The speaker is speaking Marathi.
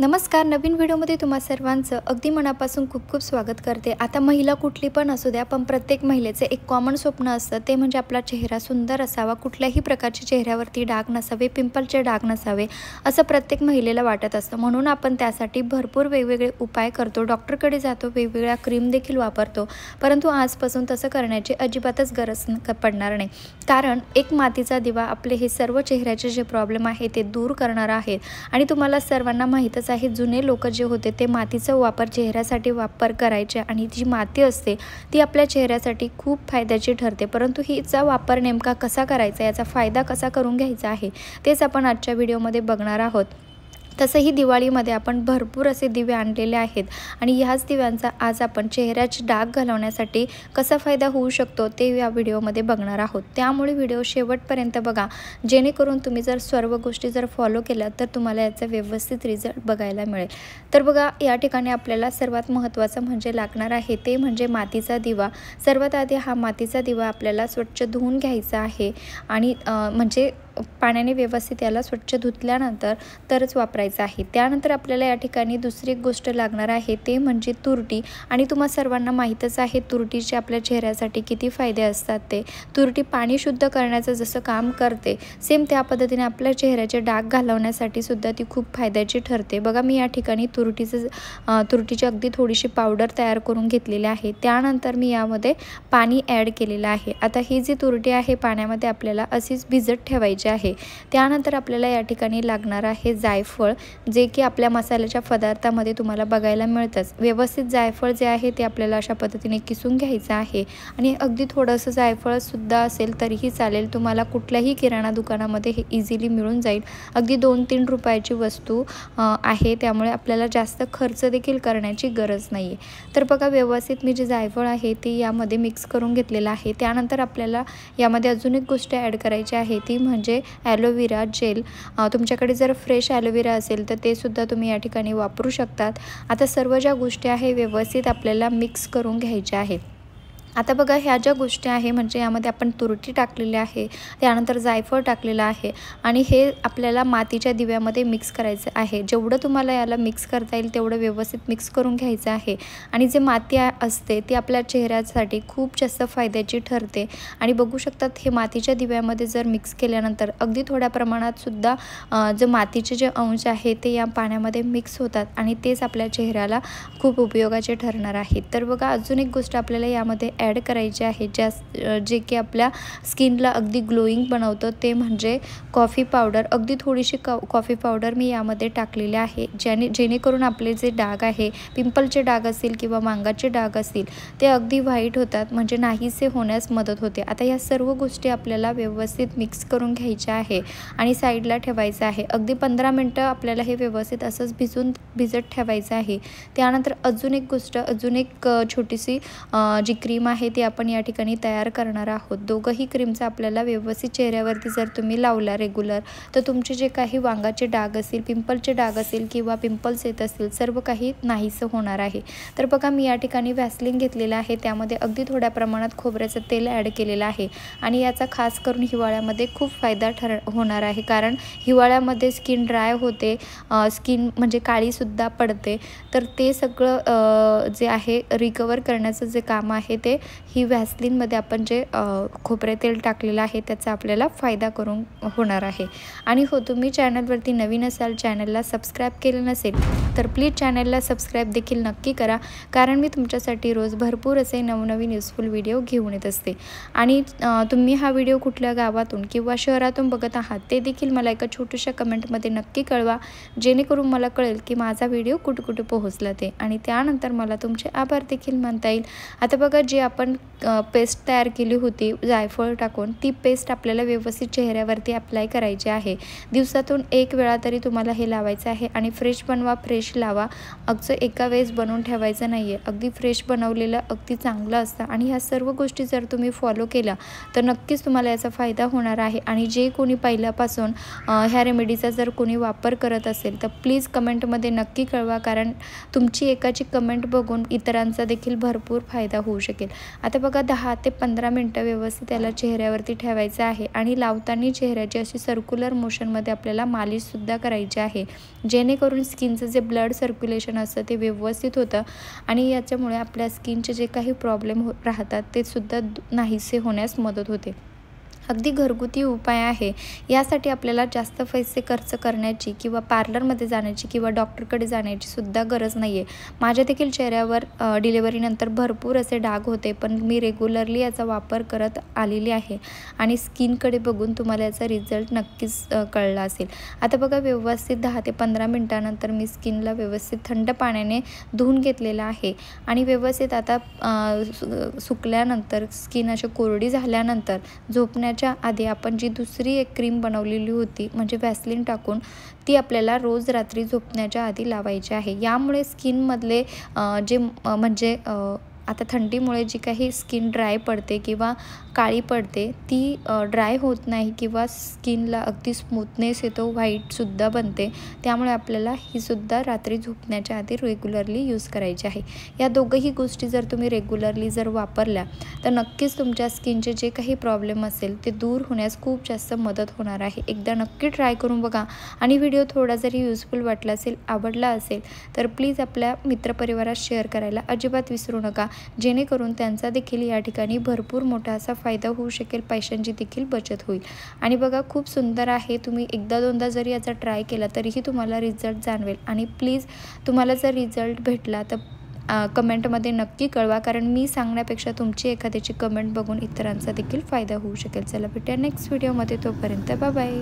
नमस्कार. नवीन व्हिडिओमध्ये तुम्हा सर्वांचं अगदी मनापासून खूप खूप स्वागत करते. आता महिला कुठली पण असू द्या, पण प्रत्येक महिलेचे एक कॉमन स्वप्न असतं, ते म्हणजे आपला चेहरा सुंदर असावा, कुठल्याही प्रकारचे चेहऱ्यावरती डाग नसावे, पिंपलचे डाग नसावे, असं प्रत्येक महिलेला वाटत असतं. म्हणून आपण त्यासाठी भरपूर वेगवेगळे उपाय करतो, डॉक्टरकडे जातो, वेगवेगळ्या क्रीम देखील वापरतो. परंतु आजपासून तसं करण्याची अजिबातच गरज पडणार नाही, कारण एक मातीचा दिवा आपले हे सर्व चेहऱ्याचे जे प्रॉब्लेम आहे ते दूर करणार आहे. आणि तुम्हाला सर्वांना माहीतच आहे, जुने लोक जे होते ते मातीचा वापर चेहऱ्यासाठी करायचे आणि जी माती असते ती आपल्या चेहऱ्यासाठी खूप फायद्याची ठरते. परंतु हिचा वापर नेमका कसा करायचा, याचा फायदा कसा करून घ्यायचा आहे, तेच आपण आजच्या व्हिडिओमध्ये बघणार आहोत. तसंही दिवाळीमध्ये आपण भरपूर असे दिवे आणलेले आहेत आणि ह्याच दिव्यांचा आज आपण चेहऱ्याचे डाग घालवण्यासाठी कसा फायदा होऊ शकतो ते या व्हिडिओमध्ये बघणार आहोत. त्यामुळे व्हिडिओ शेवटपर्यंत बघा, जेणेकरून तुम्ही जर सर्व गोष्टी जर फॉलो केल्या तर तुम्हाला याचा व्यवस्थित रिझल्ट बघायला मिळेल. तर बघा, या ठिकाणी आपल्याला सर्वात महत्त्वाचं म्हणजे लागणार आहे ते म्हणजे मातीचा दिवा. सर्वात आधी हा मातीचा दिवा आपल्याला स्वच्छ धुवून घ्यायचा आहे आणि म्हणजे पाण्याने व्यवस्थित याला स्वच्छ धुतल्यानंतर तरच वापरायचं आहे. त्यानंतर आपल्याला या ठिकाणी दुसरी एक गोष्ट लागणार आहे ते म्हणजे तुरटी. आणि तुम्हा सर्वांना माहीतच आहे तुरटीचे आपल्या चेहऱ्यासाठी किती फायदे असतात. ते तुरटी पाणी शुद्ध करण्याचं जसं काम करते, सेम त्या पद्धतीने आपल्या चेहऱ्याचे डाग घालवण्यासाठी सुद्धा ती खूप फायद्याची ठरते. बघा, मी या ठिकाणी तुरटीची अगदी थोडीशी पावडर तयार करून घेतलेली आहे. त्यानंतर मी यामध्ये पाणी ॲड केलेलं आहे. आता ही जी तुरटी आहे पाण्यामध्ये आपल्याला अशीच भिजत ठेवायची आहे. त्यानंतर आपल्याला या ठिकाणी लागणार आहे जायफळ, जे की आपल्या मसाल्याच्या पदार्थामध्ये तुम्हाला बघायला मिळतंच. व्यवस्थित जायफळ जे आहे ते आपल्याला अशा पद्धतीने किसून घ्यायचं आहे आणि अगदी थोडंसं जायफळ सुद्धा असेल तरीही चालेल, तुम्हाला कुठल्याही किराणा दुकानामध्ये हे इझिली मिळून जाईल. अगदी 2-3 रुपयाची वस्तू आहे, त्यामुळे आपल्याला जास्त खर्च देखील करण्याची गरज नाही आहे. तर बघा, व्यवस्थित मी जे जायफळ आहे ते यामध्ये मिक्स करून घेतलेलं आहे. त्यानंतर आपल्याला यामध्ये अजून एक गोष्ट ॲड करायची आहे ती म्हणजे ॲलोवेरा जेल. तुमच्याकडे जर फ्रेश ॲलोवेरा असेल तर ते सुद्धा तुम्ही या ठिकाणी वापरू शकतात. आता सर्व ज्या गोष्टी आहे व्यवस्थित आपल्याला मिक्स करून घ्यायच्या आहेत. आता बघा, ह्या ज्या गोष्टी आहे म्हणजे यामध्ये आपण तुरटी टाकलेली आहे, त्यानंतर जायफळ टाकलेलं आहे आणि हे आपल्याला मातीच्या दिव्यामध्ये मिक्स करायचं आहे. जेवढं तुम्हाला याला मिक्स करता येईल तेवढं व्यवस्थित मिक्स करून घ्यायचं आहे. आणि जे माती असते ती आपल्या चेहऱ्यासाठी खूप जास्त फायद्याची ठरते. आणि बघू शकतात, हे मातीच्या दिव्यामध्ये जर मिक्स केल्यानंतर अगदी थोड्या प्रमाणात सुद्धा जे मातीचे जे अंश आहे ते या पाण्यामध्ये मिक्स होतात आणि तेच आपल्या चेहऱ्याला खूप उपयोगाचे ठरणार आहेत. तर बघा, अजून एक गोष्ट आपल्याला यामध्ये ॲड करायचे आहे जे की आपल्या स्किनला अगदी ग्लोईंग बनवतं, ते म्हणजे कॉफी पावडर. अगदी थोडीशी कॉफी पावडर मी यामध्ये टाकलेली आहे, जेणेकरून आपले जे डाग आहे, पिंपलचे डाग असतील किंवा मांगाचे डाग असतील, ते अगदी व्हाईट होतात, म्हणजे नाहीसे होण्यास मदत होते. आता या सर्व गोष्टी आपल्याला व्यवस्थित मिक्स करून घ्यायच्या आहे आणि साईडला ठेवायचं आहे. अगदी 15 मिनटं आपल्याला हे व्यवस्थित असंच भिजत ठेवायचं आहे. त्यानंतर अजून एक छोटीशी जी क्रीम आहे ती आपण या ठिकाणी तयार करणार आहोत. दोघंही क्रीमचा आपल्याला व्यवस्थित चेहऱ्यावरती जर तुम्ही लावला रेग्युलर, तर तुमचे जे काही वांगाचे डाग असतील, पिंपलचे डाग असतील किंवा पिंपल्स येत असतील, सर्व काही नाहीसं होणार आहे. तर बघा, मी या ठिकाणी व्हॅसलीन घेतलेलं आहे, त्यामध्ये अगदी थोड्या प्रमाणात खोबऱ्याचं तेल ॲड केलेलं आहे आणि याचा खास करून हिवाळ्यामध्ये खूप फायदा होणार आहे, कारण हिवाळ्यामध्ये स्किन ड्राय होते, स्किन म्हणजे काळीसुद्धा पडते. तर ते सगळं जे आहे रिकवर करण्याचं जे काम आहे ते ही व्हॅसलीनमध्ये आपण जे खोबरे तेल टाकलेलं आहे त्याचा आपल्याला फायदा करून होणार आहे. आणि हो, तुम्ही चॅनलवरती नवीन असाल, चॅनलला सबस्क्राईब केलं नसेल तर प्लीज चॅनलला सबस्क्राईब देखील नक्की करा, कारण मी तुमच्यासाठी रोज भरपूर असे नवनवीन युजफुल व्हिडिओ घेऊन येत असते. आणि तुम्ही हा व्हिडिओ कुठल्या गावातून किंवा शहरातून बघत आहात ते देखील मला एका छोट्याशा कमेंटमध्ये नक्की कळवा, जेणेकरून मला कळेल की माझा व्हिडिओ कुठे पोहोचला ते, आणि त्यानंतर मला तुमचे आभार देखील मानता येईल. आता बघा, जी आपण पेस्ट तयार केली होती जायफळ टाकून, ती पेस्ट आपल्याला व्यवस्थित चेहऱ्यावरती अप्लाय करायची आहे. दिवसातून 1 वेळा तरी तुम्हाला हे लावायचं आहे आणि फ्रेश बनवा, फ्रेश लावा. अगदी एका वेळेस बनवून ठेवायचं नाही आहे. अगदी फ्रेश बनवलेलं अगदी चांगलं असतं आणि ह्या सर्व गोष्टी जर तुम्ही फॉलो केल्या तर नक्कीच तुम्हाला याचा फायदा होणार आहे. आणि जे कोणी पहिल्यापासून ह्या रेमेडीचा जर कोणी वापर करत असेल तर प्लीज कमेंटमध्ये नक्की कळवा, कारण तुमची एकाची कमेंट बघून इतरांचा देखील भरपूर फायदा होऊ शकेल. आता बघा 10 ते 15 मिनटं व्यवस्थित त्याला चेहऱ्यावरती ठेवायचं आहे आणि लावताना चेहऱ्याची अशी सर्क्युलर मोशनमध्ये आपल्याला मालिशसुद्धा करायची आहे, जेणेकरून स्किनचं जे ब्लड सर्क्युलेशन असतं ते व्यवस्थित होतं आणि याच्यामुळे आपल्या स्किनचे जे काही प्रॉब्लेम राहतात ते सुद्धा नाहीसे होण्यास मदत होते. अगदी घरगुती उपाय आहे. यासाठी आपल्याला जास्त पैसे खर्च करण्याची किंवा पार्लरमध्ये जाण्याची किंवा डॉक्टरकडे जाण्याची सुद्धा गरज नाही आहे. माझ्या देखील चेहऱ्यावर डिलिव्हरीनंतर भरपूर असे डाग होते, पण मी रेग्युलरली याचा वापर करत आलेली आहे आणि स्किनकडे बघून तुम्हाला याचा रिझल्ट नक्कीच कळला असेल. आता बघा व्यवस्थित 10 ते 15 मिनटानंतर मी स्किनला व्यवस्थित थंड पाण्याने धुवून घेतलेलं आहे आणि व्यवस्थित आता सुकल्यानंतर स्किन अशी कोरडी झाल्यानंतर झोपण्याच्या आधी आपण जी दुसरी एक क्रीम बनवलेली होती म्हणजे व्हॅसलीन टाकून, ती आपल्याला रोज रात्री झोपण्याच्या आधी लावायची आहे. यामुळे स्किनमधले जे म्हणजे आता थंडीमुळे जी काही स्किन ड्राय पडते किंवा काळी पडते ती ड्राय होत नाही किंवा स्किनला अगदी स्मूथनेस येतो, व्हाईटसुद्धा बनते. त्यामुळे आपल्याला ही सुद्धा रात्री झोपण्याच्या आधी रेग्युलरली यूज करायची आहे. या दोघंही गोष्टी जर तुम्ही रेग्युलरली जर वापरल्या तर नक्कीच तुमच्या स्किनचे जे काही प्रॉब्लेम असेल ते दूर होण्यास खूप जास्त मदत होणार आहे. एकदा नक्की ट्राय करून बघा आणि व्हिडिओ थोडा जरी युजफुल वाटला असेल, आवडला असेल तर प्लीज आपल्या मित्रपरिवारात शेअर करायला अजिबात विसरू नका, जेणेकरून त्यांचा देखील या ठिकाणी भरपूर मोठा असा फायदा होऊ शकेल, पैशांची देखील बचत होईल. आणि बघा खूप सुंदर आहे. तुम्ही एकदा दोनदा जरी याचा ट्राय केला तरीही तुम्हाला रिझल्ट जाणवेल आणि प्लीज तुम्हाला जर रिझल्ट भेटला तर कमेंटमध्ये नक्की कळवा, कारण मी सांगण्यापेक्षा तुमची एखाद्याची कमेंट बघून इतरांचा देखील फायदा होऊ शकेल. चला भेटूया नेक्स्ट व्हिडिओमध्ये, तोपर्यंत बाय बाय.